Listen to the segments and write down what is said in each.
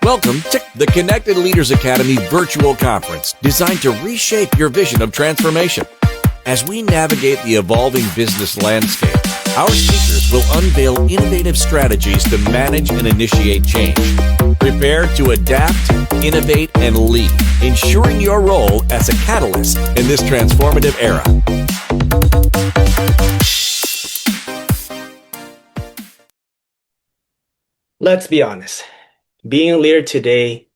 Welcome to the Connected Leaders Academy virtual conference designed to reshape your vision of transformation. As we navigate the evolving business landscape, our speakers will unveil innovative strategies to manage and initiate change. Prepare to adapt, innovate, and lead, ensuring your role as a catalyst in this transformative era. Let's be honest. Being a leader today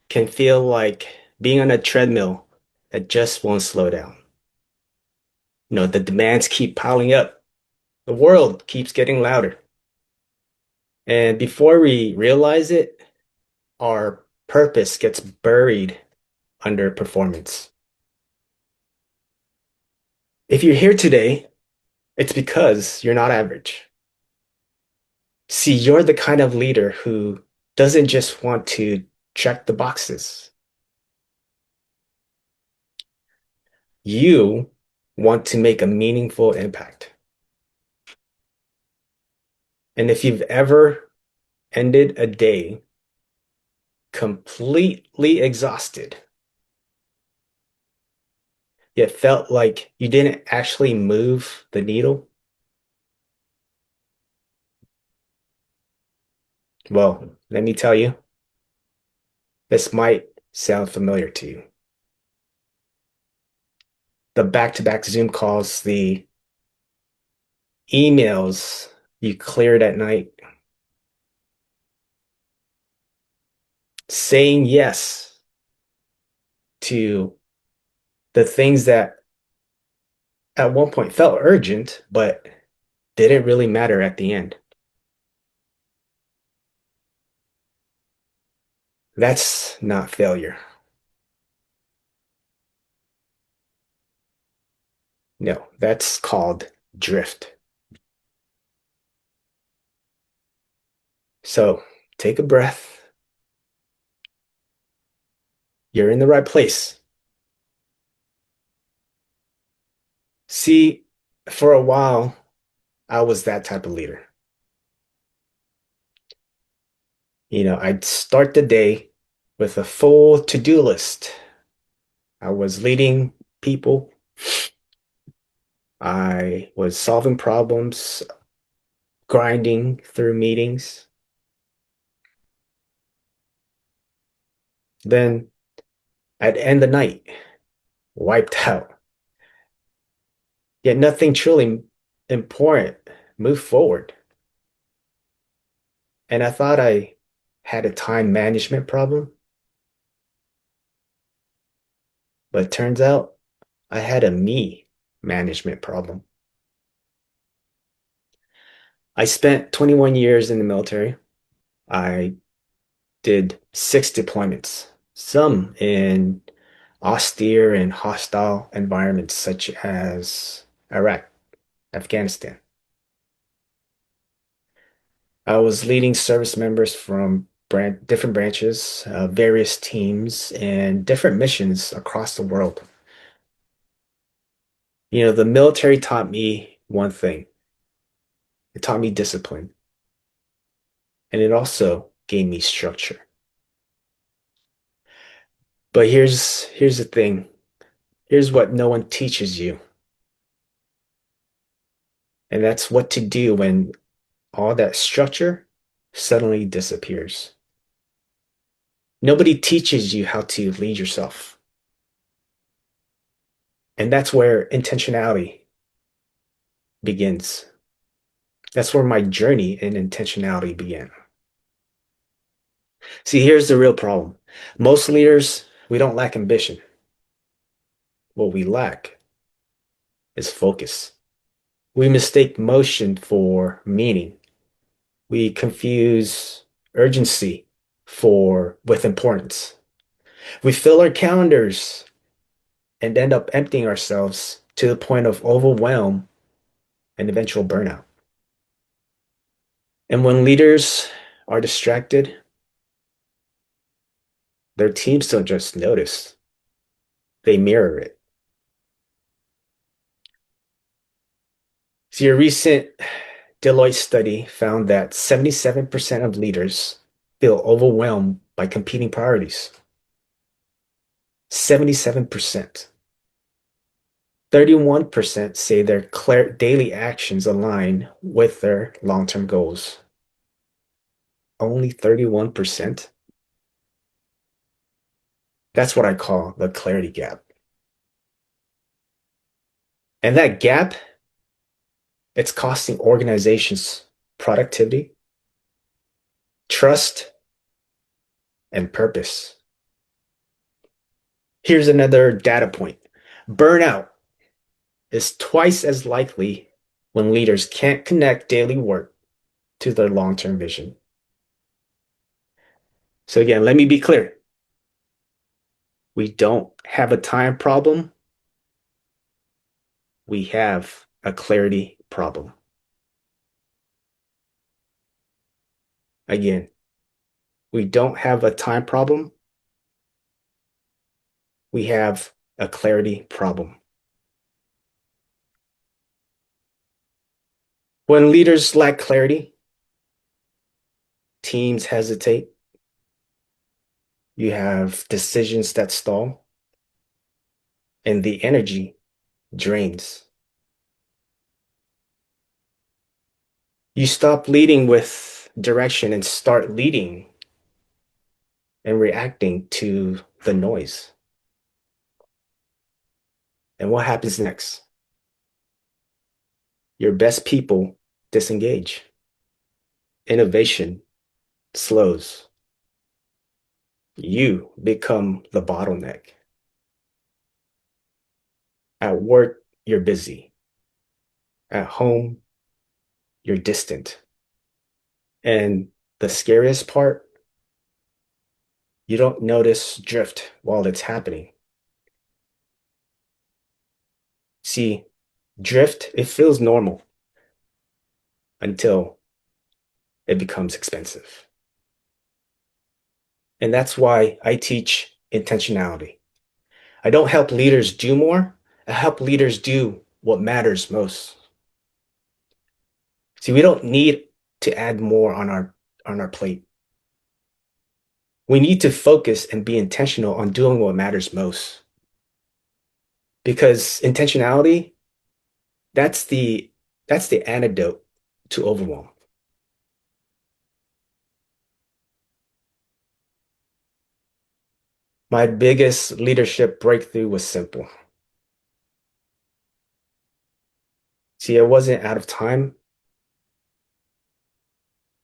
can feel like being on a treadmill that just won't slow down. The demands keep piling up. The world keeps getting louder. And before we realize it, our purpose gets buried under performance. If you're here today, it's because you're not average. See, you're the kind of leader who doesn't just want to check the boxes. You want to make a meaningful impact. And if you've ever ended a day completely exhausted, yet felt like you didn't actually move the needle, well, let me tell you, this might sound familiar to you. The back-to-back Zoom calls, the emails you cleared at night, saying yes to the things that at one point felt urgent, but didn't really matter at the end. That's not failure. No, that's called drift. So take a breath. You're in the right place. See, for a while, I was that type of leader. I'd start the day with a full to-do list. I was leading people. I was solving problems, grinding through meetings. Then I'd end the night, wiped out. Yet nothing truly important moved forward. And I thought I had a time management problem. But it turns out I had a me management problem. I spent 21 years in the military. I did 6 deployments, some in austere and hostile environments such as Iraq, Afghanistan. I was leading service members from different branches, various teams, and different missions across the world. The military taught me one thing. It taught me discipline. And it also gave me structure. But here's the thing. Here's what no one teaches you. And that's what to do when all that structure suddenly disappears. Nobody teaches you how to lead yourself. And that's where intentionality begins. That's where my journey in intentionality began. See, here's the real problem. Most leaders, we don't lack ambition. What we lack is focus. We mistake motion for meaning. We confuse urgency with importance. We fill our calendars and end up emptying ourselves to the point of overwhelm and eventual burnout. And when leaders are distracted, their teams don't just notice, they mirror it. See, a recent Deloitte study found that 77% of leaders feel overwhelmed by competing priorities. 77%. 31% say their daily actions align with their long-term goals. Only 31%? That's what I call the clarity gap. And that gap, it's costing organizations productivity, trust, and purpose. Here's another data point. Burnout is twice as likely when leaders can't connect daily work to their long-term vision. So again, let me be clear. We don't have a time problem. We have a clarity problem. Again, we don't have a time problem. We have a clarity problem. When leaders lack clarity, teams hesitate. You have decisions that stall, and the energy drains. You stop leading with direction and start leading and reacting to the noise. And what happens next? Your best people disengage. Innovation slows. You become the bottleneck. At work, you're busy. At home, you're distant. And the scariest part, you don't notice drift while it's happening. See, drift, it feels normal until it becomes expensive. And that's why I teach intentionality. I don't help leaders do more. I help leaders do what matters most. See, we don't need to add more on our plate. We need to focus and be intentional on doing what matters most. Because intentionality, that's the that's the antidote to overwhelm. My biggest leadership breakthrough was simple. See, I wasn't out of time.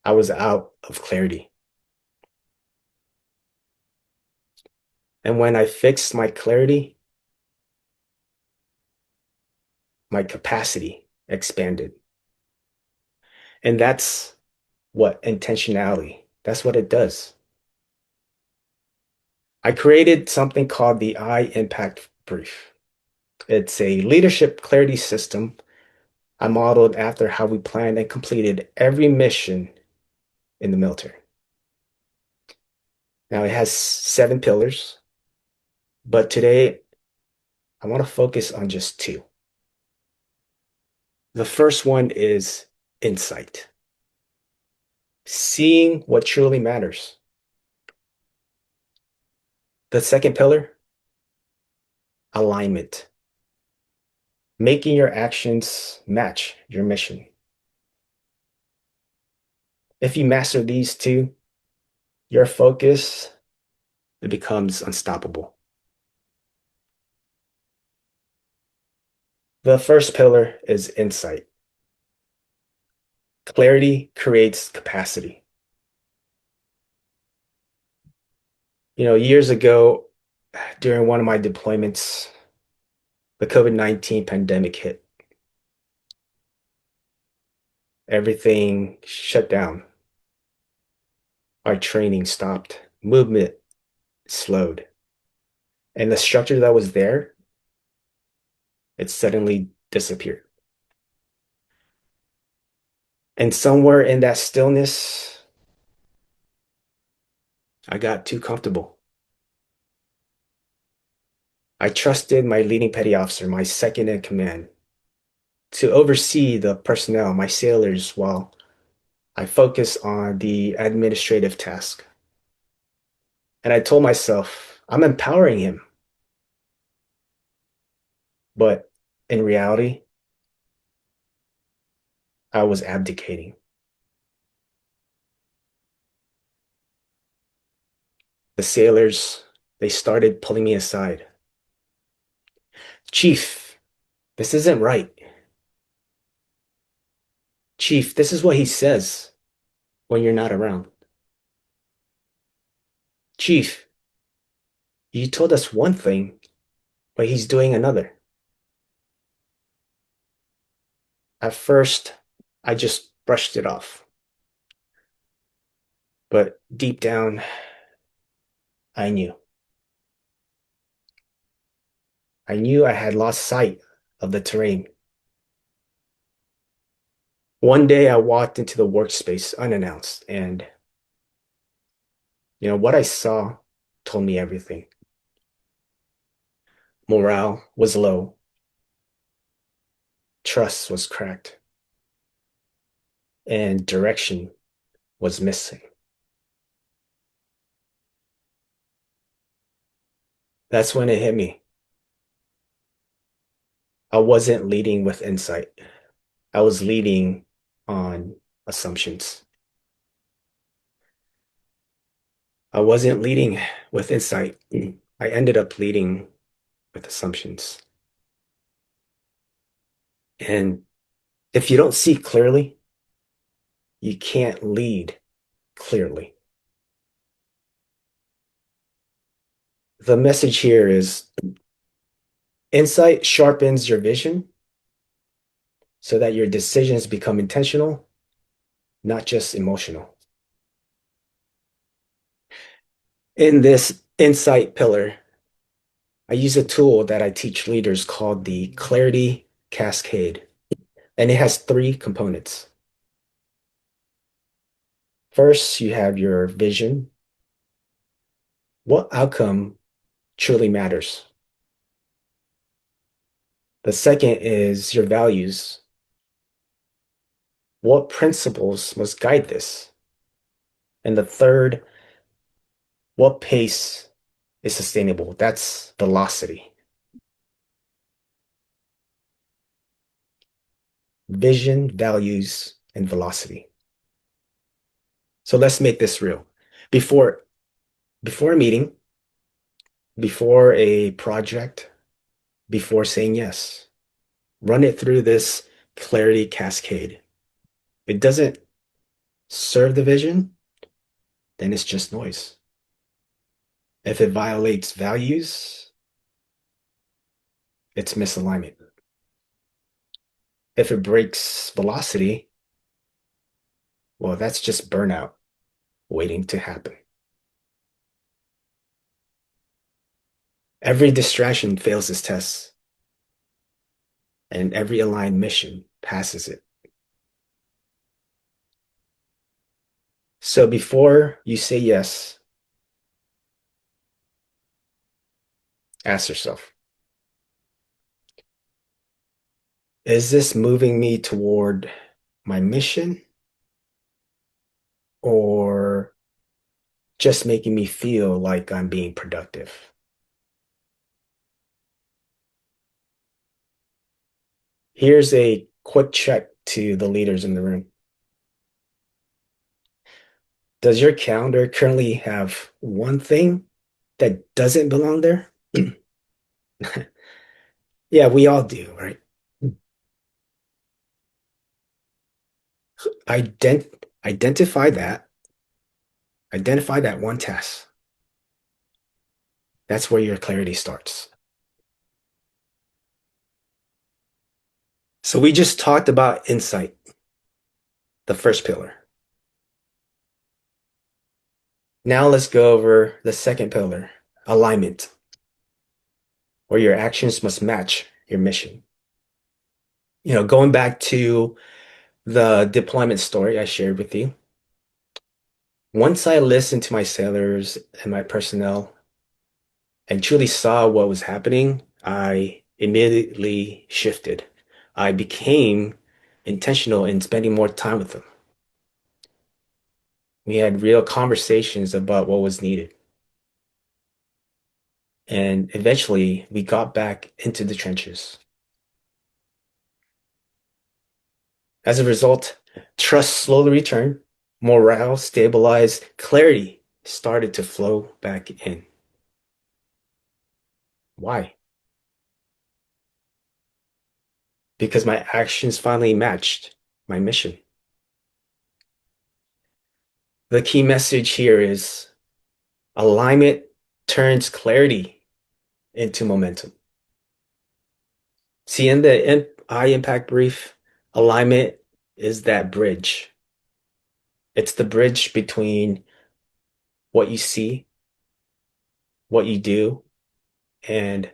I was out of clarity. And when I fixed my clarity, my capacity expanded. And that's what intentionality, that's what it does. I created something called the I Impact Brief. It's a leadership clarity system I modeled after how we planned and completed every mission in the military. Now it has 7 pillars, but today I want to focus on just 2. The first one is insight, seeing what truly matters. The second pillar, alignment, making your actions match your mission. If you master these 2, your focus, it becomes unstoppable. The first pillar is insight. Clarity creates capacity. Years ago, during one of my deployments, the COVID-19 pandemic hit. Everything shut down. Our training stopped. Movement slowed. And the structure that was there, it suddenly disappeared. And somewhere in that stillness, I got too comfortable. I trusted my leading petty officer, my second in command, to oversee the personnel, my sailors, while I focus on the administrative task. And I told myself, I'm empowering him. But in reality, I was abdicating. The sailors, they started pulling me aside. Chief, this isn't right. Chief, this is what he says when you're not around. Chief, you told us one thing, but he's doing another. At first, I just brushed it off. But deep down, I knew. I knew I had lost sight of the terrain. One day I walked into the workspace unannounced, and what I saw told me everything. Morale was low, trust was cracked, and direction was missing. That's when it hit me. I wasn't leading with insight. I was leading on assumptions. I wasn't leading with insight. I ended up leading with assumptions. And if you don't see clearly, you can't lead clearly. The message here is insight sharpens your vision so that your decisions become intentional, not just emotional. In this insight pillar, I use a tool that I teach leaders called the Clarity Cascade, and it has three components. First, you have your vision. What outcome truly matters? The second is your values. What principles must guide this? And the third, what pace is sustainable? That's velocity. Vision, values, and velocity. So let's make this real. Before before a meeting, before a project, before saying yes, run it through this clarity cascade. If it doesn't serve the vision, then it's just noise. If it violates values, it's misalignment. If it breaks velocity, well, that's just burnout waiting to happen. Every distraction fails this test, and every aligned mission passes it. So before you say yes, ask yourself, is this moving me toward my mission or just making me feel like I'm being productive? Here's a quick check to the leaders in the room. Does your calendar currently have one thing that doesn't belong there? Yeah, we all do, right? Ident identify that, identify that one task. That's where your clarity starts. So we just talked about insight, the first pillar. Now let's go over the second pillar, alignment, where your actions must match your mission. Going back to the deployment story I shared with you, once I listened to my sailors and my personnel and truly saw what was happening, I immediately shifted. I became intentional in spending more time with them. We had real conversations about what was needed. And eventually, we got back into the trenches. As a result, trust slowly returned, morale stabilized, clarity started to flow back in. Why? Because my actions finally matched my mission. The key message here is alignment turns clarity into momentum. See, in the I impact brief, alignment is that bridge. It's the bridge between what you see, what you do, and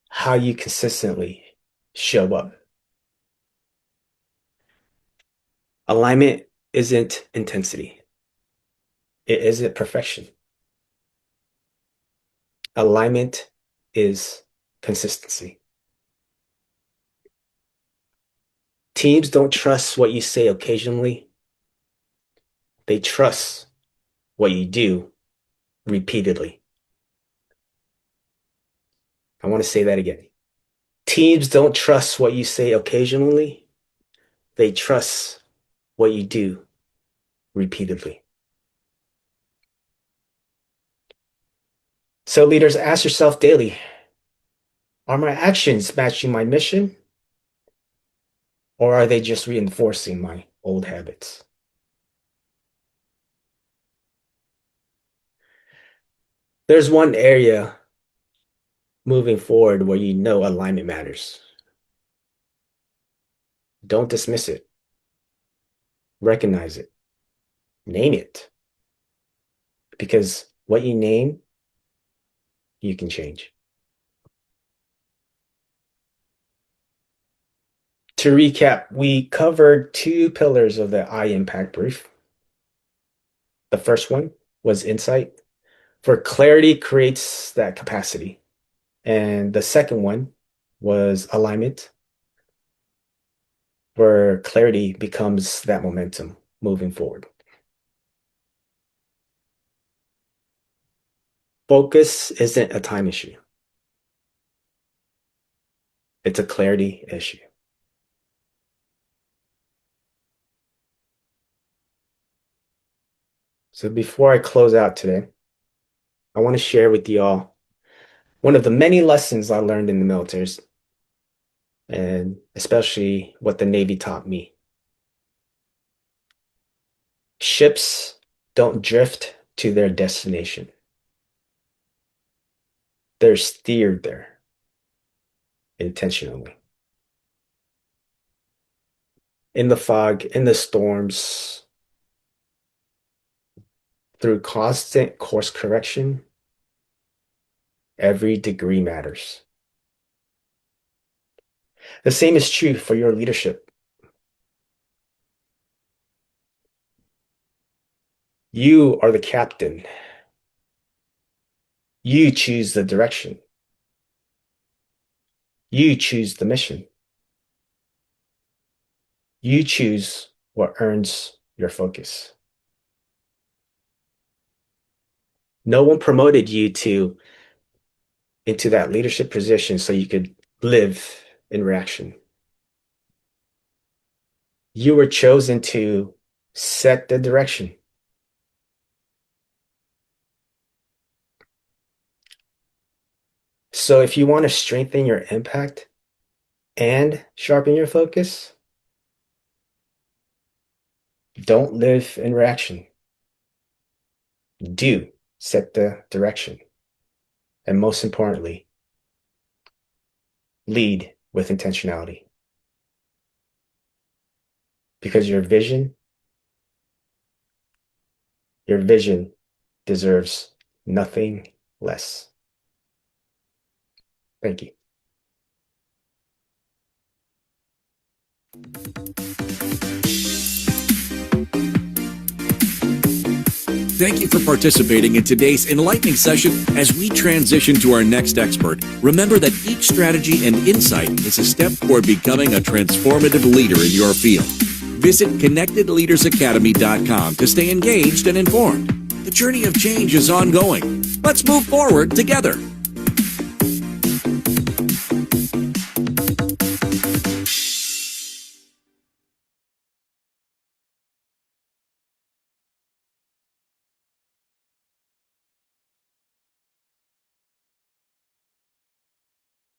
how you consistently show up. Alignment isn't intensity. It isn't perfection. Alignment is consistency. Teams don't trust what you say occasionally. They trust what you do repeatedly. I want to say that again. Teams don't trust what you say occasionally. They trust what you do repeatedly. So leaders, ask yourself daily, are my actions matching my mission? Or are they just reinforcing my old habits? There's one area moving forward where you know alignment matters. Don't dismiss it. Recognize it. Name it. Because what you name, you can change. To recap, we covered 2 pillars of the I impact brief. The first one was insight, for clarity creates that capacity. And the second one was alignment, where clarity becomes that momentum moving forward. Focus isn't a time issue. It's a clarity issue. So before I close out today, I want to share with y'all one of the many lessons I learned in the military, and especially what the Navy taught me. Ships don't drift to their destination. They're steered there intentionally. In the fog, in the storms, through constant course correction, every degree matters. The same is true for your leadership. You are the captain. You choose the direction. You choose the mission. You choose what earns your focus. No one promoted you into that leadership position so you could live in reaction. You were chosen to set the direction. So if you want to strengthen your impact and sharpen your focus, don't live in reaction. Do set the direction. And most importantly, lead with intentionality. Because your vision deserves nothing less. Thank you. Thank you for participating in today's enlightening session. As we transition to our next expert, remember that each strategy and insight is a step toward becoming a transformative leader in your field. Visit connectedleadersacademy.com to stay engaged and informed. The journey of change is ongoing. Let's move forward together.